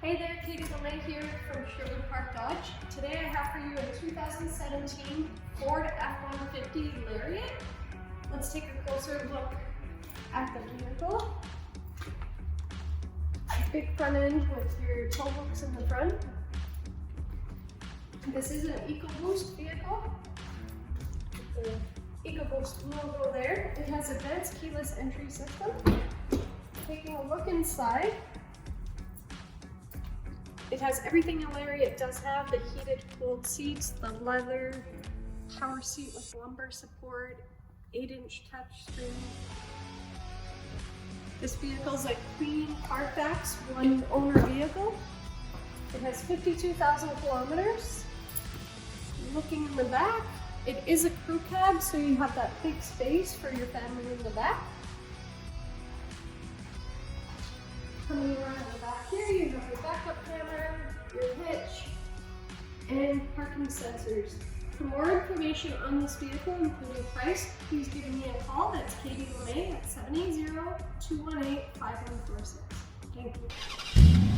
Hey there, Katie LeMay here from Sherwood Park Dodge. Today I have for you a 2017 Ford F-150 Lariat. Let's take a closer look at the vehicle. Big front end with your tow hooks in the front. This is an EcoBoost vehicle. The EcoBoost logo there. It has advanced keyless entry system. Taking a look inside. It has everything a Lariat does have, the heated cooled seats, the leather, power seat with lumbar support, 8-inch touchscreen. This vehicle is a Clean Carfax, one owner vehicle. It has 52,000 kilometers. Looking in the back, it is a crew cab, so you have that big space for your family in the back. Coming around the back here, you have your backup camera, your hitch, and parking sensors. For more information on this vehicle, including price, please give me a call. That's Katie LeMay at 780-218-5146. Thank you.